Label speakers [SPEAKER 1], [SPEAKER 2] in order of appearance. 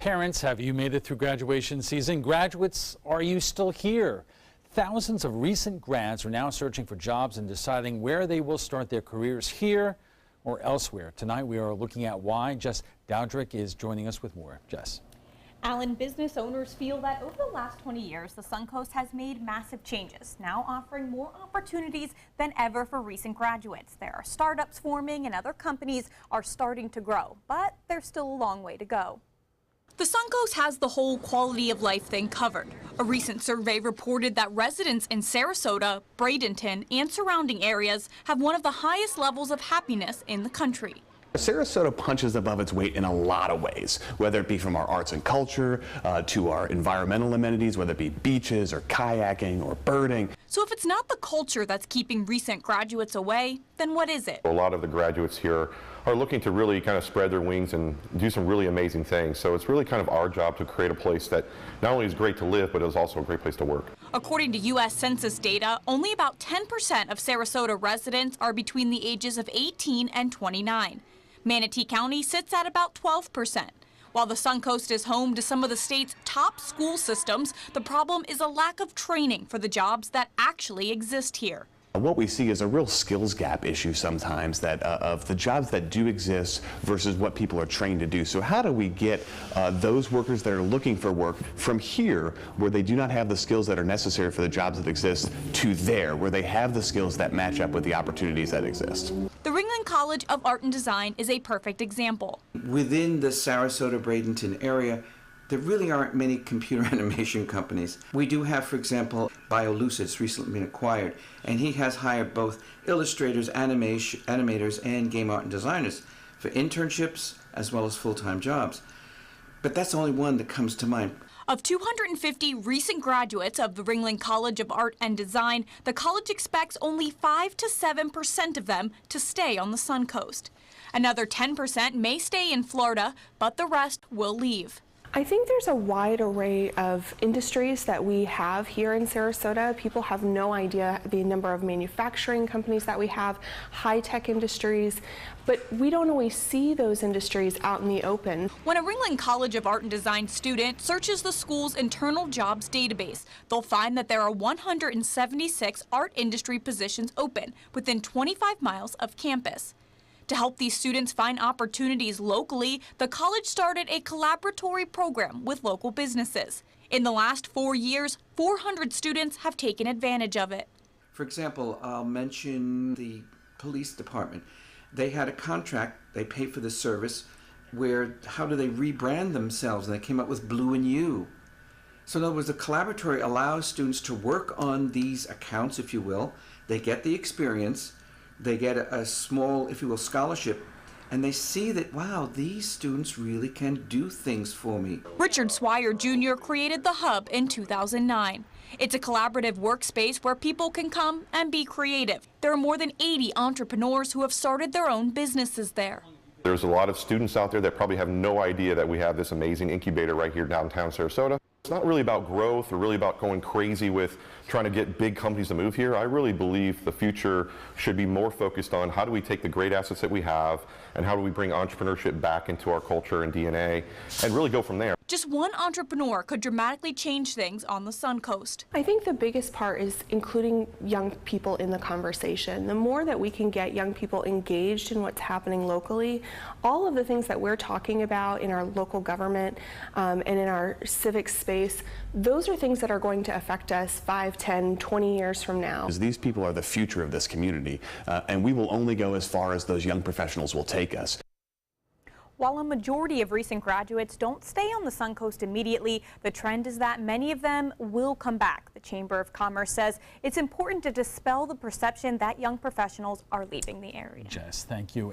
[SPEAKER 1] Parents, have you made it through graduation season? Graduates, are you still here? Thousands of recent grads are now searching for jobs and deciding where they will start their careers, here or elsewhere. Tonight we are looking at why. Jess Dowdrick is joining us with more. Jess.
[SPEAKER 2] Alan, business owners feel that over the last 20 years, the Suncoast has made massive changes, now offering more opportunities than ever for recent graduates. There are startups forming and other companies are starting to grow, but there's still a long way to go. The Suncoast has the whole quality of life thing covered. A recent survey reported that residents in Sarasota, Bradenton, and surrounding areas have one of the highest levels of happiness in the country.
[SPEAKER 3] Sarasota punches above its weight in a lot of ways, whether it be from our arts and culture to our environmental amenities, whether it be beaches or kayaking or birding.
[SPEAKER 2] So if it's not the culture that's keeping recent graduates away, then what is it?
[SPEAKER 4] A lot of the graduates here are looking to really kind of spread their wings and do some really amazing things. So it's really kind of our job to create a place that not only is great to live, but is also a great place to work.
[SPEAKER 2] According to U.S. Census data, only about 10% of Sarasota residents are between the ages of 18 and 29. Manatee County sits at about 12%. While the Suncoast is home to some of the state's top school systems, the problem is a lack of training for the jobs that actually exist here.
[SPEAKER 3] What we see is a real skills gap issue sometimes that of the jobs that do exist versus what people are trained to do. So how do we get those workers that are looking for work from here, where they do not have the skills that are necessary for the jobs that exist, to there, where they have the skills that match up with the opportunities that exist?
[SPEAKER 2] The Ringling College of Art and Design is a perfect example.
[SPEAKER 5] Within the Sarasota-Bradenton area, there really aren't many computer animation companies. We do have, for example, BioLucid's recently been acquired, and he has hired both illustrators, animators, and game art and designers for internships as well as full-time jobs. But that's only one that comes to mind.
[SPEAKER 2] Of 250 recent graduates of the Ringling College of Art and Design, the college expects only 5 to 7% of them to stay on the Suncoast. Another 10% may stay in Florida, but the rest will leave.
[SPEAKER 6] I think there's a wide array of industries that we have here in Sarasota. People have no idea the number of manufacturing companies that we have, high-tech industries, but we don't always see those industries out in the open.
[SPEAKER 2] When a Ringling College of Art and Design student searches the school's internal jobs database, they'll find that there are 176 art industry positions open within 25 miles of campus. To help these students find opportunities locally, the college started a collaboratory program with local businesses. In the last 4 years, 400 students have taken advantage of it.
[SPEAKER 5] For example, I'll mention the police department. They had a contract, they paid for the service, where how do they rebrand themselves? And they came up with Blue and You. So in other words, the collaboratory allows students to work on these accounts, if you will. They get the experience. They get a small, if you will, scholarship, and they see that, wow, these students really can do things for me.
[SPEAKER 2] Richard Swire Jr. created the Hub in 2009. It's a collaborative workspace where people can come and be creative. There are more than 80 entrepreneurs who have started their own businesses there.
[SPEAKER 4] There's a lot of students out there that probably have no idea that we have this amazing incubator right here downtown Sarasota. It's not really about growth or really about going crazy with trying to get big companies to move here. I really believe the future should be more focused on how do we take the great assets that we have and how do we bring entrepreneurship back into our culture and DNA and really go from there.
[SPEAKER 2] Just one entrepreneur could dramatically change things on the Suncoast.
[SPEAKER 6] I think the biggest part is including young people in the conversation. The more that we can get young people engaged in what's happening locally, all of the things that we're talking about in our local government and in our civic space, those are things that are going to affect us 5, 10, 20 years from now.
[SPEAKER 3] These people are the future of this community, and we will only go as far as those young professionals will take us.
[SPEAKER 2] While a majority of recent graduates don't stay on the Suncoast immediately, the trend is that many of them will come back. The Chamber of Commerce says it's important to dispel the perception that young professionals are leaving the area.
[SPEAKER 1] Jess, thank you.